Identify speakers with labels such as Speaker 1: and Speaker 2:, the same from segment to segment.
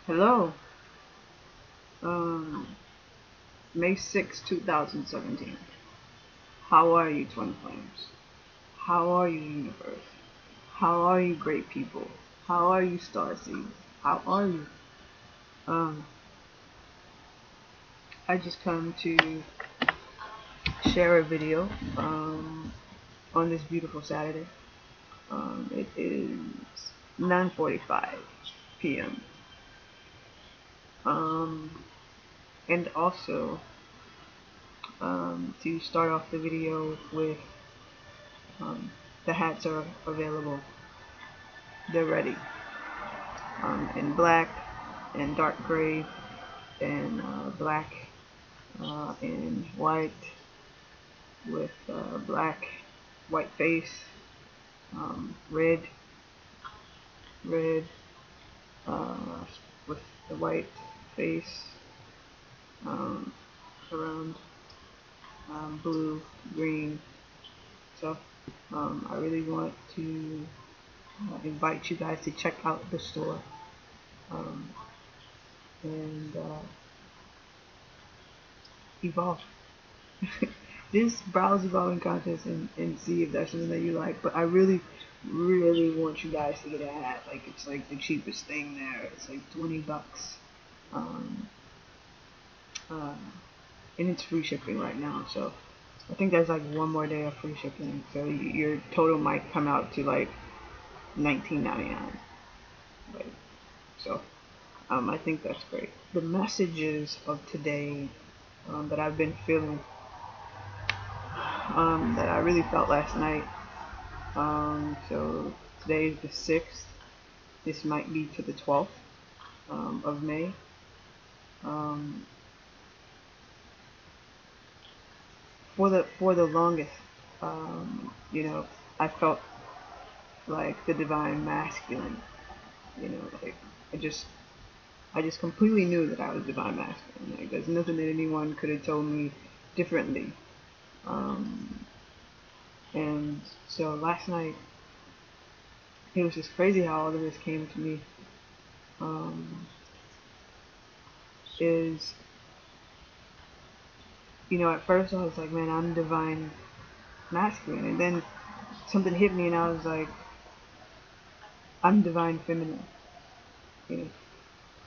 Speaker 1: Hello, um, May 6, 2017. How are you, Twin Flames? How are you, Universe? How are you, great people? How are you, Starseeds? How are you? Um, I just come to share a video on this beautiful Saturday. It is 9:45 p.m. Um, and also to start off the video with the hats are available. They're ready. In black and dark gray and black and white with black, white face, red, red with the white face around blue, green. So I really want to invite you guys to check out the store um, and evolve. Just browse Evolving Contest and see if that's something that you like. But I really, really want you guys to get a hat. Like, it's like the cheapest thing there. It's like 20 bucks. Um, uh, and it's free shipping right now. So I think there's like one more day of free shipping. So your total might come out to like 19.99. Right? So I think that's great. The messages of today that I've been feeling, that I really felt last night. So today is the 6th. This might be to the 12th of May. Um, for the longest, I felt like the divine masculine. Like I just I just completely knew that I was divine masculine. Like there's nothing that anyone could have told me differently. Um, and so last night it was just crazy how all of this came to me. Um, is at first I was like, man, I'm divine masculine, and then something hit me, and I was like, I'm divine feminine, you know.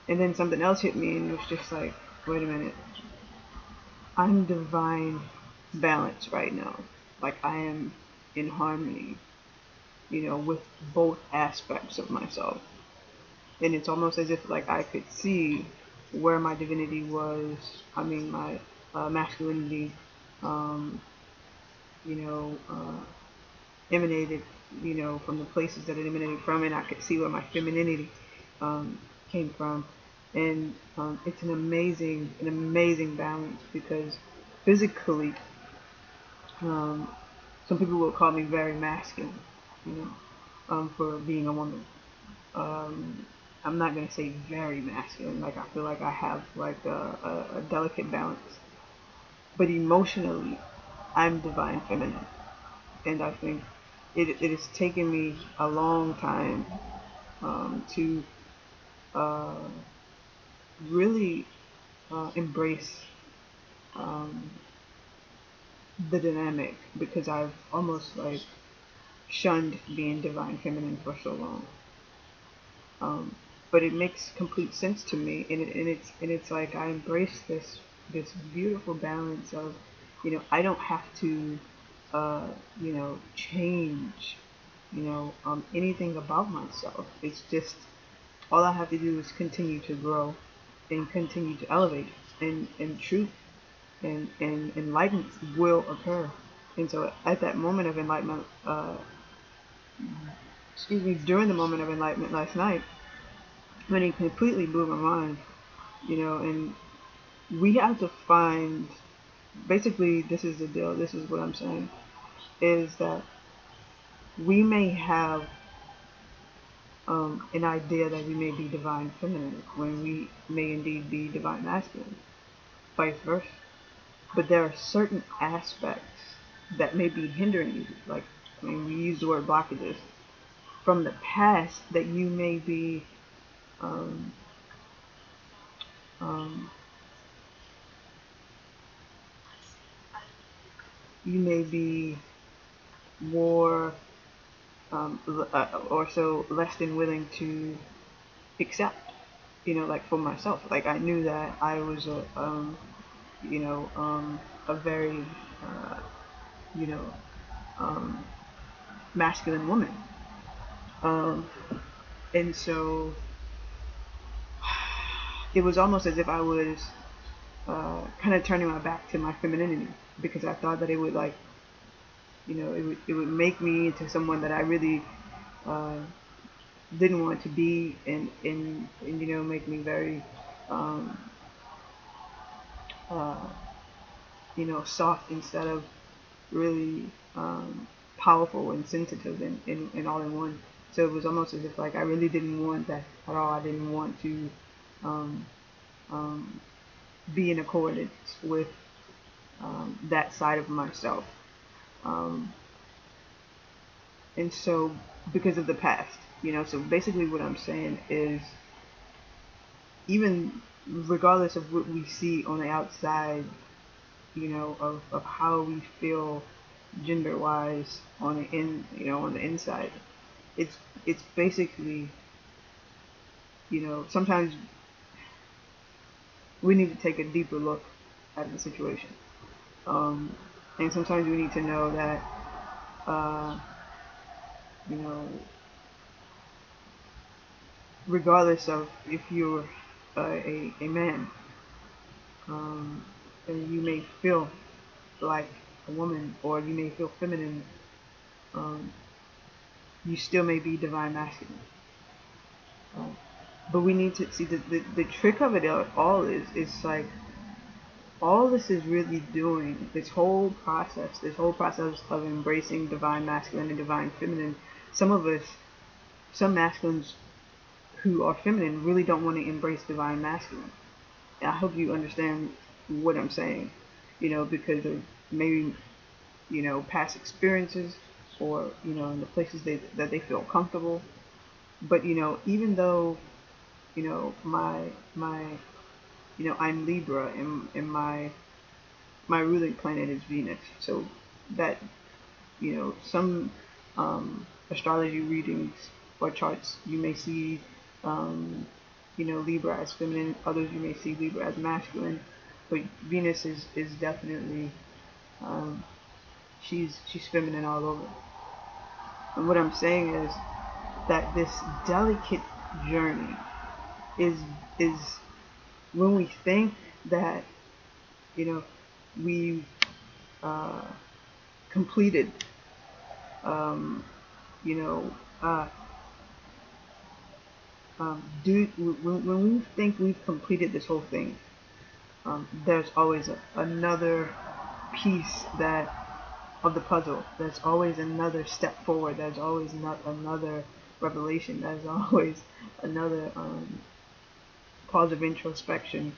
Speaker 1: And then something else hit me, and it was just like, wait a minute, I'm divine balance right now. Like I am in harmony, with both aspects of myself. And it's almost as if like I could see where my divinity was. I mean, my masculinity, um, you know, uh, emanated, from the places that it emanated from, and I could see where my femininity um, came from. And it's an amazing balance because physically, um, some people will call me very masculine, you know, for being a woman. Um, I'm not gonna say very masculine. Like I feel like I have like a delicate balance, but emotionally, I'm divine feminine, and I think it has taken me a long time to uh, really embrace um, the dynamic because I've almost like shunned being divine feminine for so long. Um, but it makes complete sense to me, and it's like I embrace this beautiful balance of, I don't have to, change, anything about myself. It's just all I have to do is continue to grow and continue to elevate, and truth and enlightenment will occur. And so at that moment of enlightenment, during the moment of enlightenment last night, when it completely blew my mind, and we have to find, basically, this is the deal, this is what I'm saying, is that we may have an idea that we may be divine feminine when we may indeed be divine masculine, vice versa. But there are certain aspects that may be hindering you, like, I mean, we use the word blockages, from the past that you may be um, um, you may be more or so less than willing to accept. Like for myself, like I knew that I was a very uh, you know um, masculine woman, um, and so it was almost as if I was kind of turning my back to my femininity, because I thought that it would, like, it would make me into someone that I really uh, didn't want to be, and make me very um, uh, soft, instead of really powerful and sensitive, and all in one. So it was almost as if, like, I really didn't want that at all. I didn't want to um, um, be in accordance with that side of myself. Um, and so, because of the past, so basically what I'm saying is, even regardless of what we see on the outside, of how we feel gender wise on the inside, it's basically, sometimes we need to take a deeper look at the situation. Um, and sometimes we need to know that, uh, you know, regardless of if you're a man, um, and you may feel like a woman, or you may feel feminine, um, you still may be divine masculine. Um, but we need to see the trick of it all is like, all this is really doing, this whole process of embracing divine masculine and divine feminine. Some of us, some masculines who are feminine, really don't want to embrace divine masculine. And I hope you understand what I'm saying, because of maybe, past experiences, or, in the places that they feel comfortable. But, even though, my I'm Libra, and my ruling planet is Venus. So that, some astrology readings or charts, you may see, um, Libra as feminine. Others, you may see Libra as masculine. But Venus is definitely, um, she's feminine all over. And what I'm saying is that this delicate journey is is when we think that, you know we've uh, completed, um, you know uh, do when we think we've completed this whole thing, there's always another piece that of the puzzle. There's always another step forward. There's always not another revelation. There's always another pause of introspection,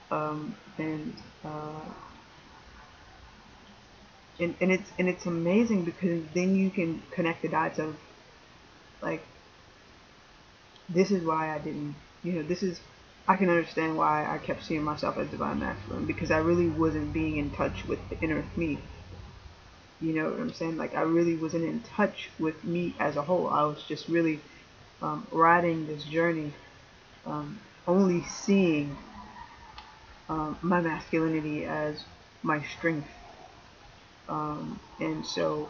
Speaker 1: and it's amazing, because then you can connect the dots of, like, this is why I didn't, this is, I can understand why I kept seeing myself as divine masculine, because I really wasn't being in touch with the inner me. You know what I'm saying? Like, I really wasn't in touch with me as a whole. I was just really riding this journey, only seeing my masculinity as my strength. And so,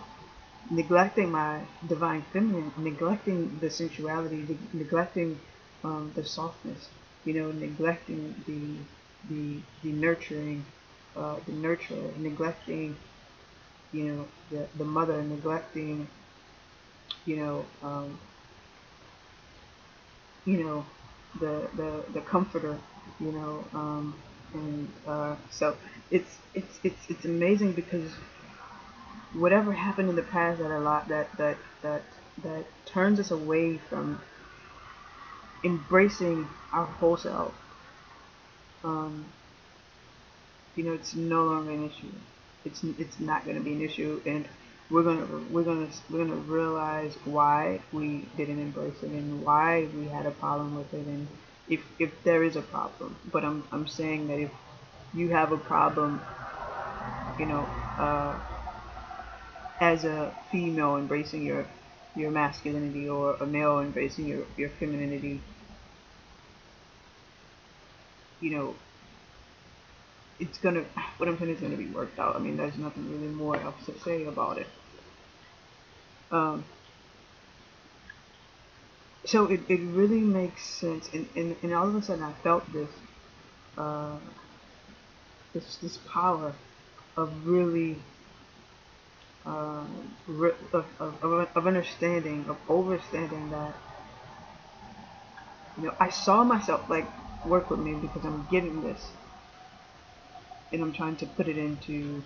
Speaker 1: neglecting my divine feminine, neglecting the sensuality, neglecting the softness, neglecting the nurturing, the nurturer, neglecting, the mother, neglecting, you know, um, you know, the comforter, and so it's amazing, because whatever happened in the past, that a lot that turns us away from embracing our whole self, um, it's no longer an issue. It's not going to be an issue, and we're gonna realize why we didn't embrace it, and why we had a problem with it, and if there is a problem. But I'm saying that if you have a problem, you know, uh, as a female embracing your masculinity, or a male embracing your femininity, you know, it's gonna, what I'm saying is gonna be worked out. I mean, there's nothing really more else to say about it. Um, so it really makes sense, and all of a sudden I felt uh, this power of really of understanding, of overstanding that, I saw myself like, work with me because I'm getting this, and I'm trying to put it into,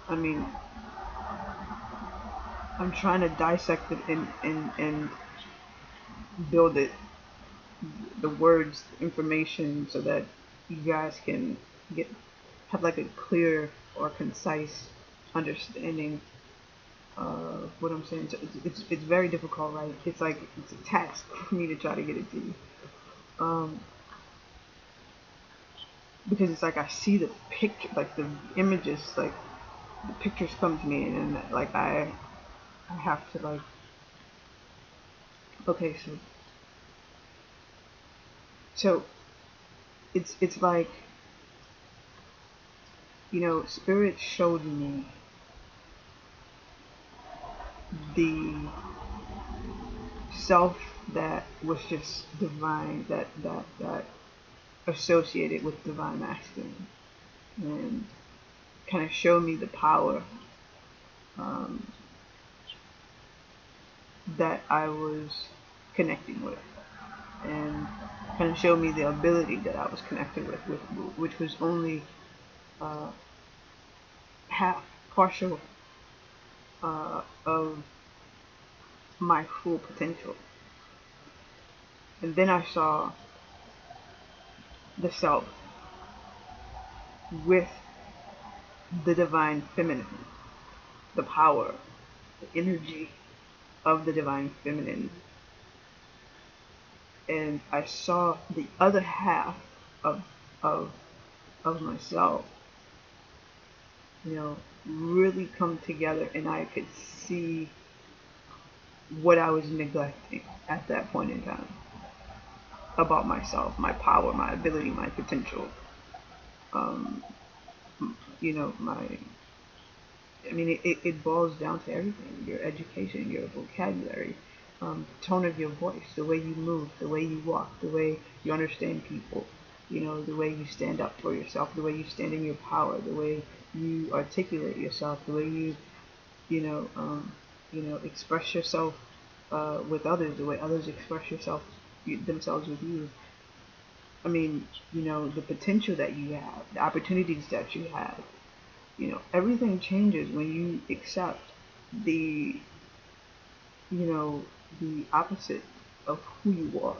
Speaker 1: I mean, I'm trying to dissect it and build it, the words, information, so that you guys can get, have like a clear or concise understanding of what I'm saying. So it's very difficult, right? It's like, it's a task for me to try to get it to you. Because it's like I see the picture, like the images, like the pictures come to me, and like I have to like, okay, so it's like, Spirit showed me the self that was just divine, that associated with divine masculine, and kind of showed me the power um, that I was connecting with, and kind of showed me the ability that I was connected with, which was only uh, half, partial of my full potential. And then I saw the self with the divine feminine, the power, the energy of the divine feminine. And I saw the other half of of of myself, really come together, and I could see what I was neglecting at that point in time about myself, my power, my ability, my potential. Um, my, I mean, it boils down to everything: your education, your vocabulary, tone of your voice, the way you move, the way you walk, the way you understand people, the way you stand up for yourself, the way you stand in your power, the way you articulate yourself, the way express yourself with others, the way others express themselves with you. I mean, the potential that you have, the opportunities that you have, everything changes when you accept the, the opposite of who you are,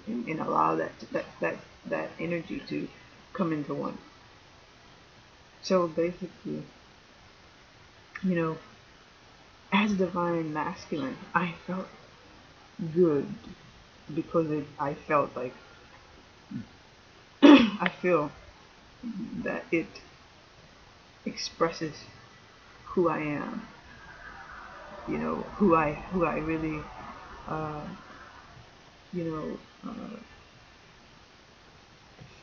Speaker 1: and allow that energy to come into one. So basically, you know, as divine masculine, I felt good because I felt like I feel that it expresses who I am, who I really, uh, you know, uh,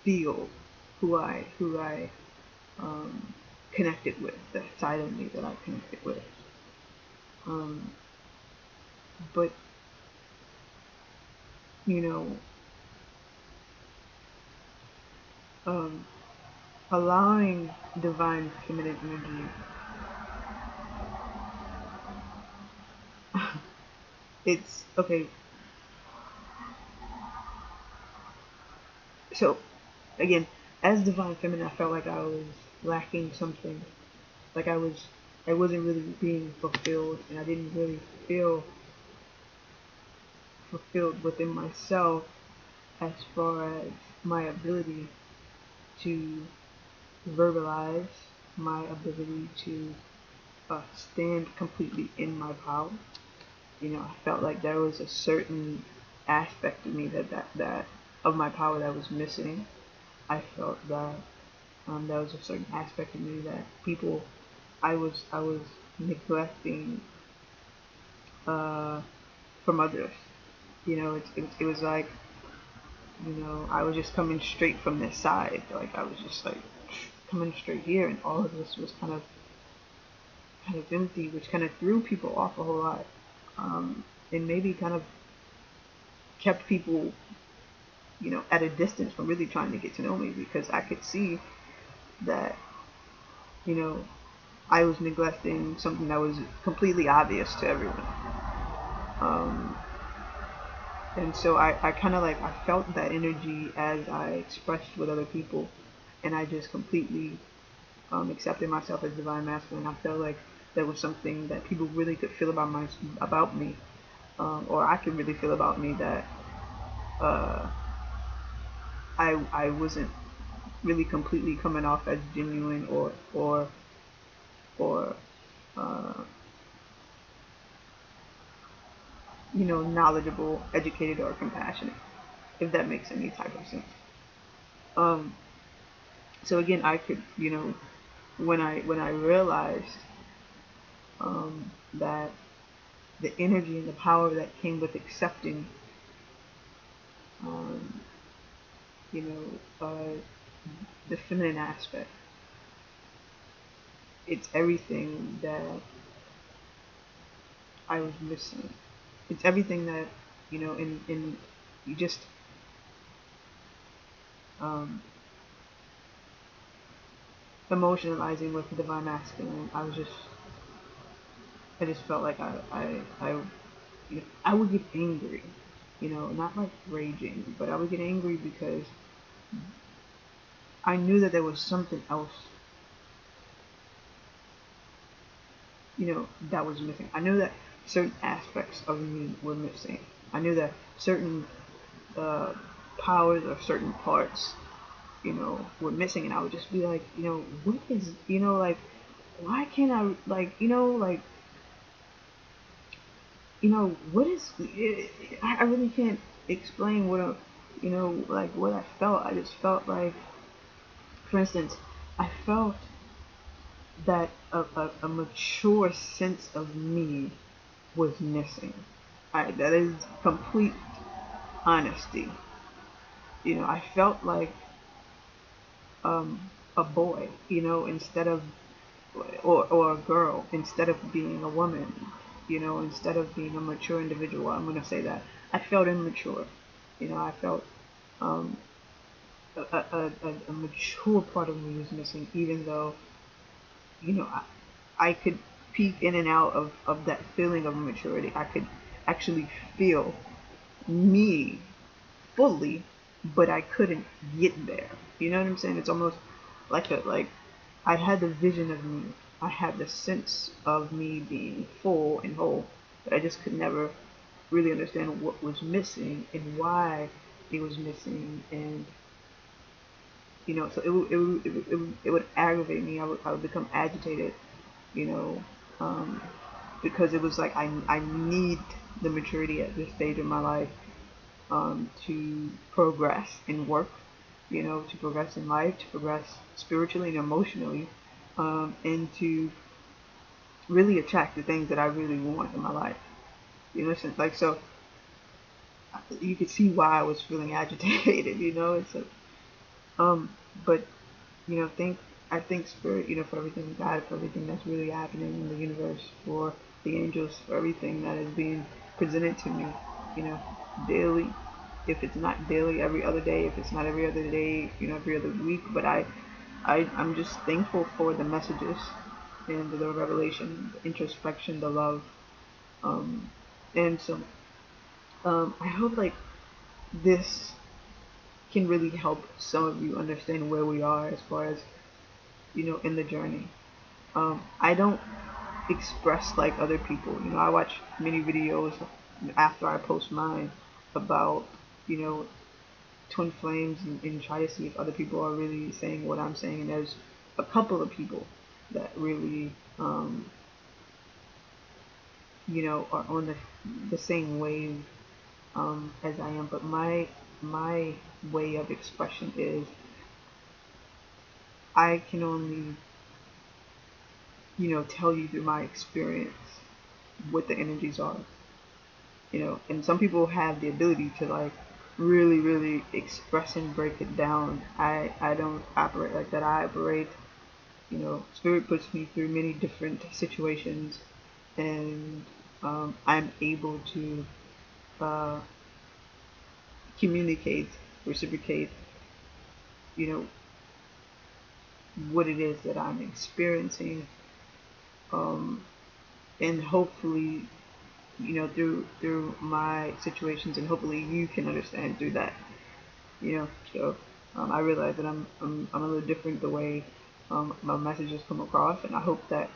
Speaker 1: feel, who I connected with, that side of me that I connected with. Um, but you know, um, allowing divine feminine energy, it's okay. So again, as divine feminine, I felt like I was lacking something. Like I wasn't really being fulfilled, and I didn't really feel fulfilled within myself as far as my ability to verbalize, my ability to stand completely in my power, I felt like there was a certain aspect of me that of my power that was missing. I felt that there was a certain aspect of me that I was neglecting uh, from others. It was like, I was just coming straight from this side. Like I was just like coming straight here, and all of this was kind of empty, which kind of threw people off a whole lot, and maybe kind of kept people, at a distance from really trying to get to know me, because I could see that, you know, I was neglecting something that was completely obvious to everyone. Um, and so I kind of like, I felt that energy as I expressed with other people, and I just completely accepted myself as divine masculine. I felt like there was something that people really could feel about me, or I could really feel about me, that uh, I wasn't really completely coming off as genuine, or uh, knowledgeable, educated, or compassionate, if that makes any type of sense. Um, so again, I could, when I realized that the energy and the power that came with accepting, um, you know, the feminine aspect, it's everything that I was missing. It's everything that, in you just um, emotionalizing with the divine masculine. I just felt like I would get angry, not like raging, but I would get angry because I knew that there was something else, that was missing. I knew that certain aspects of me were missing. I knew that certain uh, powers or certain parts, were missing, and I would just be like, what is, like, why can't I, like, what is, I really can't explain like what I felt. I just felt like, for instance, I felt that a mature sense of me was missing. That is complete honesty. I felt like a boy, instead of, or a girl, instead of being a woman, instead of being a mature individual. I'm gonna say that I felt immature. I felt um, a mature part of me was missing, even though I could peek in and out of that feeling of maturity. I could actually feel me fully, but I couldn't get there. You know what I'm saying? It's almost like I had the vision of me. I had the sense of me being full and whole, but I just could never really understand what was missing and why it was missing. And so it would aggravate me. I would become agitated, you know, um, because it was like I need the maturity at this stage of my life, to progress in work, to progress in life, to progress spiritually and emotionally, and to really attract the things that I really want in my life. Since, like, so you could see why I was feeling agitated. It's like, but think I thank Spirit, for everything, God, for everything that's really happening in the universe, for the angels, for everything that is being presented to me, you know, daily. If it's not daily, every other day. If it's not every other day, every other week. But I'm just thankful for the messages and the revelation, the introspection, the love, um, and so I hope like this can really help some of you understand where we are as far as in the journey. I don't express like other people. I watch many videos after I post mine about twin flames, and try to see if other people are really saying what I'm saying. And there's a couple of people that really are on the the same wave as I am, but my way of expression is I can only, tell you through my experience what the energies are, and some people have the ability to like really, really express and break it down. I don't operate like that. I operate, spirit puts me through many different situations, and I'm able to uh, communicate, reciprocate, you know, what it is that I'm experiencing, um, and hopefully, through my situations, and hopefully you can understand through that, So I realize that I'm a little different the way my messages come across, and I hope that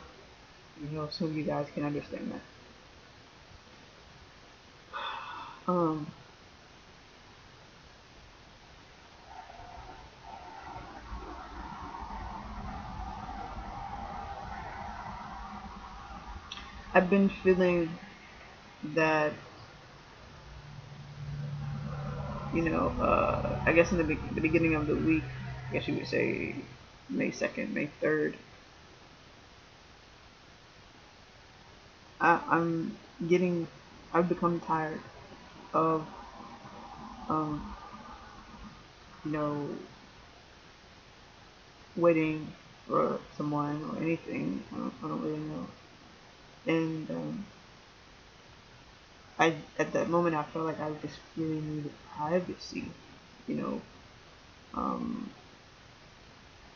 Speaker 1: some of you guys can understand that. Um, I've been feeling that, I guess in the beginning of the week, I guess you would say May 2nd, May 3rd, I'm getting, I've become tired of, um, you know, waiting for someone or anything. I don't really know. And at that moment, I felt like I just really needed privacy. You know, um,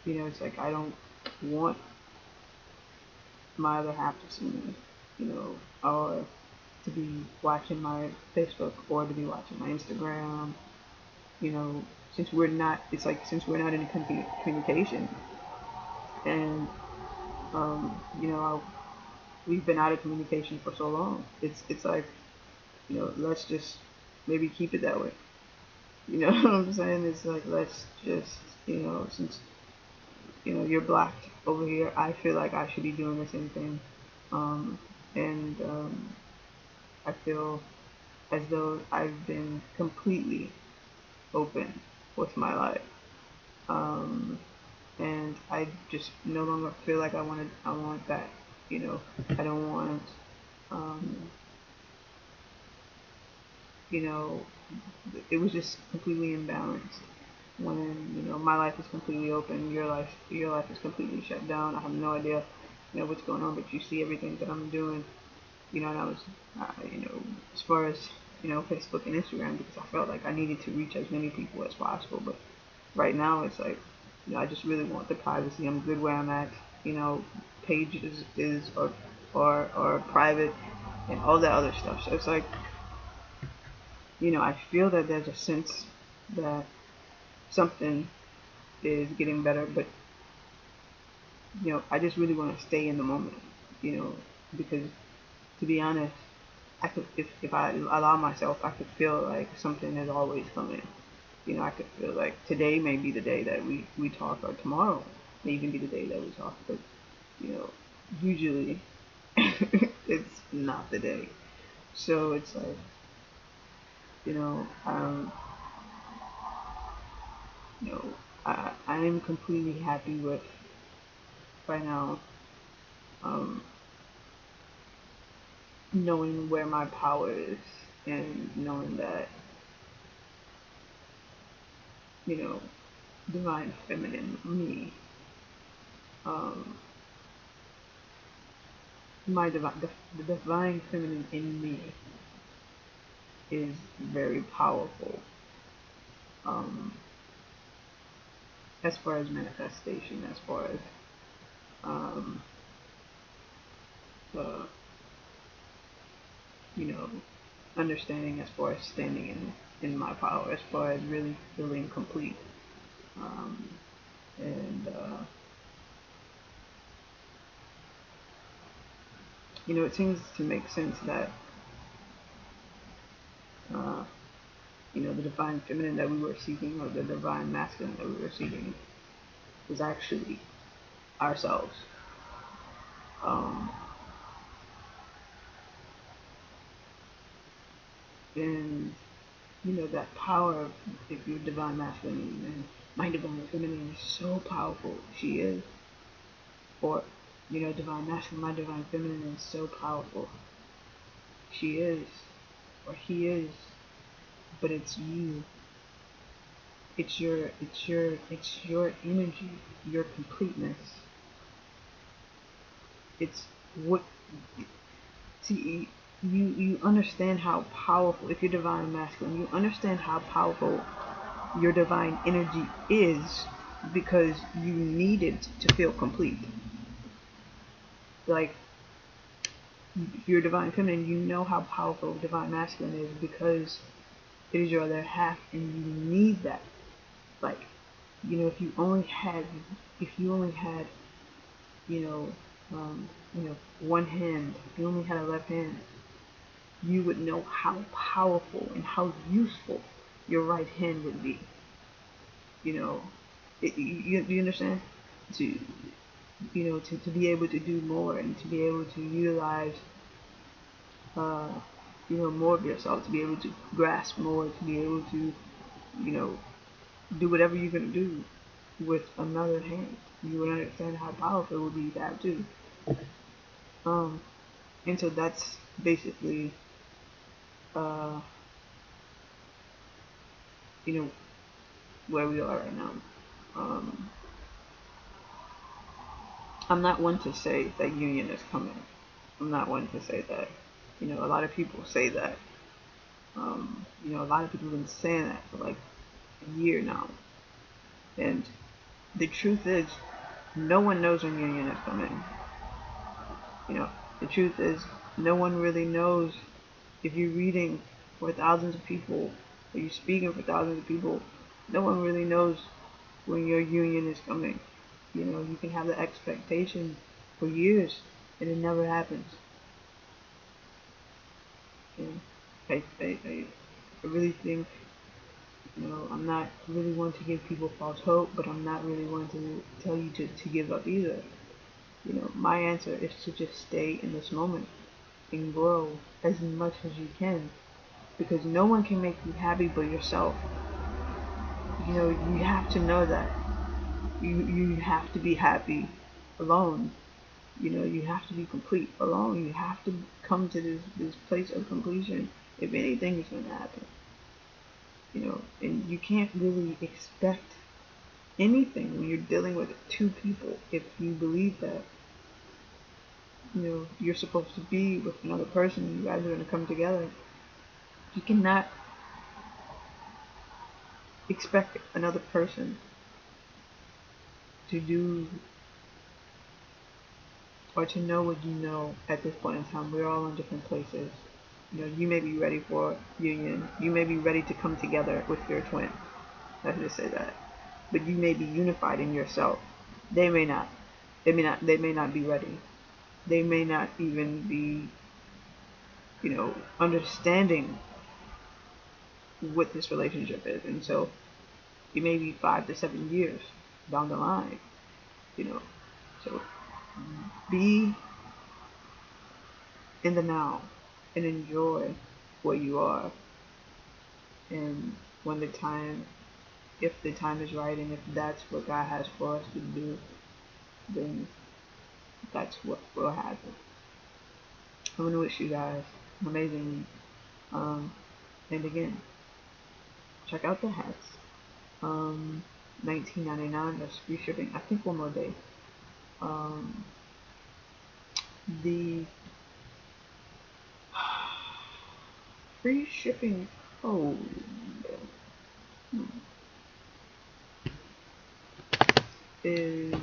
Speaker 1: it's like I don't want my other half to see me, or to be watching my Facebook or to be watching my Instagram. You know, since we're not in communication, and we've been out of communication for so long. It's like, let's just maybe keep it that way. You know what I'm saying? It's like let's just, since you're blocked over here, I feel like I should be doing the same thing. And I feel as though I've been completely open with my life. Um, and I just no longer feel like I want that. I don't want, um, you know, it was just completely imbalanced when my life is completely open, your life is completely shut down. I have no idea what's going on, but you see everything that I'm doing. And I was as far as Facebook and Instagram, because I felt like I needed to reach as many people as possible. But right now it's like, I just really want the privacy. I'm good where I'm at. Page is or private and all that other stuff. So it's like, I feel that there's a sense that something is getting better, but I just really want to stay in the moment, you know, because to be honest, I could, if I allow myself, I could feel like something is always coming. I could feel like today may be the day that we talk, or tomorrow may even be the day that we talk, but you know, usually it's not the day. So it's like, you know, um, you know, I am completely happy with right now, um, knowing where my power is, and knowing that, you know, divine feminine me, um, the divine feminine in me is very powerful, um, as far as manifestation, as far as um, uh, you know, understanding, as far as standing in my power, as far as really feeling complete. Um, and, it seems to make sense that, uh, the divine feminine that we were seeking, or the divine masculine that we were seeking, is actually ourselves. Um, And you know that power of if you're divine masculine and my divine feminine is so powerful. She is. Or, you know, divine masculine, my divine feminine is so powerful. She is. Or he is. But it's you. It's your energy, your completeness. It's what, see, you understand how powerful, if you're divine masculine, you understand how powerful your divine energy is because you need it to feel complete. Like, if you're divine feminine, you know how powerful divine masculine is because it is your other half and you need that. Like, you know, if you only had, you know, one hand, if you only had a left hand, you would know how powerful and how useful your right hand would be. You know, you understand? To, you know, to be able to do more and to be able to utilize, uh, you know, more of yourself, to be able to grasp more, to be able to, you know, do whatever you're going to do with another hand. You would understand how powerful it would be to have two. And so that's basically, uh, you know, where we are right now. I'm not one to say that union is coming. I'm not one to say that. You know, a lot of people say that. You know, a lot of people have been saying that for like a year now. And the truth is, no one knows when union is coming. You know, the truth is, no one really knows. If you're reading for thousands of people, or you're speaking for thousands of people, no one really knows when your union is coming. You know, you can have the expectation for years, and it never happens. And I really think, you know, I'm not really one to give people false hope, but I'm not really one to tell you to give up either. You know, my answer is to just stay in this moment and grow as much as you can, because no one can make you happy but yourself. You know, you have to know that. You have to be happy alone. You know, you have to be complete alone. You have to come to this place of completion if anything is going to happen. You know, and you can't really expect anything when you're dealing with two people if you believe that, you know, you're supposed to be with another person and you guys are going to come together. You cannot expect another person to do or to know what you know at this point in time. We're all in different places. You know, you may be ready for union. You may be ready to come together with your twin. Let's just say that. But you may be unified in yourself. They may not. They may not be ready. They may not even be, you know, understanding what this relationship is. And so it may be 5 to 7 years down the line, you know. So be in the now and enjoy where you are. And when the time, if the time is right and if that's what God has for us to do, then that's what will happen. I'm going to wish you guys an amazing week. And again, check out the hats. $19.99. That's free shipping. I think one more day. The free shipping code is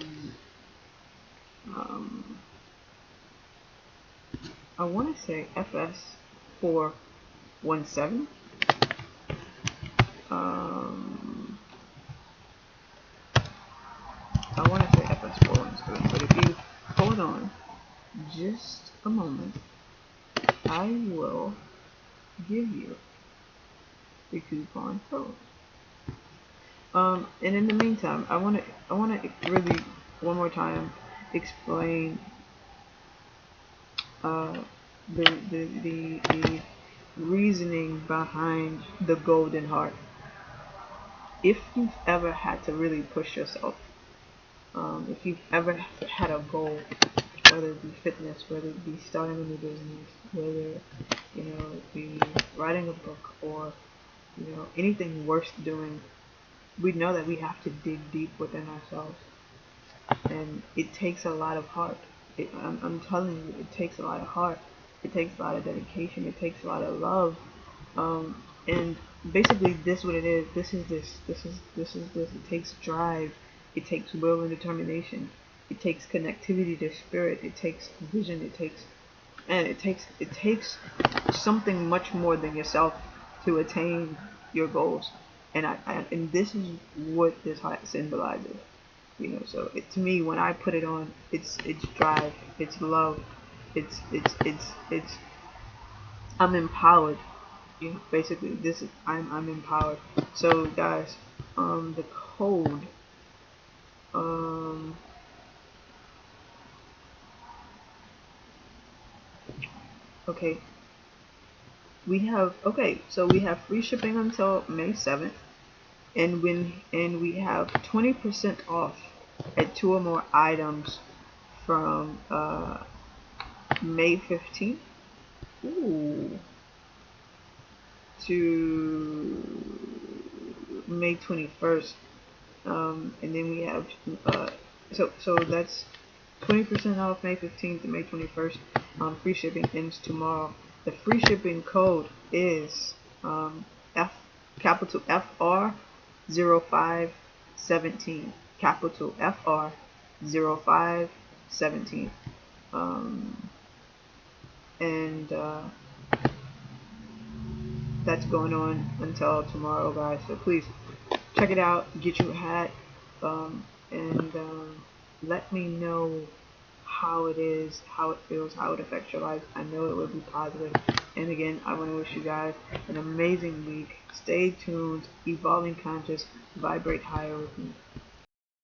Speaker 1: I want to say FS417. I want to say FS417, but if you hold on just a moment, I will give you the coupon code. And in the meantime, I want to really one more time explain the reasoning behind the golden heart. If you've ever had to really push yourself, if you've ever had a goal, whether it be fitness, whether it be starting a new business, whether it be writing a book, or anything worth doing, we know that we have to dig deep within ourselves, and it takes a lot of heart. I'm telling you, it takes a lot of heart. It takes a lot of dedication. It takes a lot of love. And basically, this what it is. This is this. This is this is this. It takes drive. It takes will and determination. It takes connectivity to spirit. It takes vision. It takes something much more than yourself to attain your goals. And this is what this heart symbolizes. So to me, when I put it on, it's drive, it's love, it's I'm empowered. Basically, this is I'm empowered. So guys, the code, um, okay, so we have free shipping until May 7th, and we have 20% off at 2 or more items from May 15th. Ooh. To May 21st, and then we have so that's 20% off May 15th to May 21st. Free shipping ends tomorrow. The free shipping code is F capital FR 0517, capital FR 0517, and that's going on until tomorrow, guys. So please check it out, get you a hat, and let me know how it is, how it feels, how it affects your life. I know it will be positive. And again, I want to wish you guys an amazing week. Stay tuned, evolving conscious, vibrate higher with me.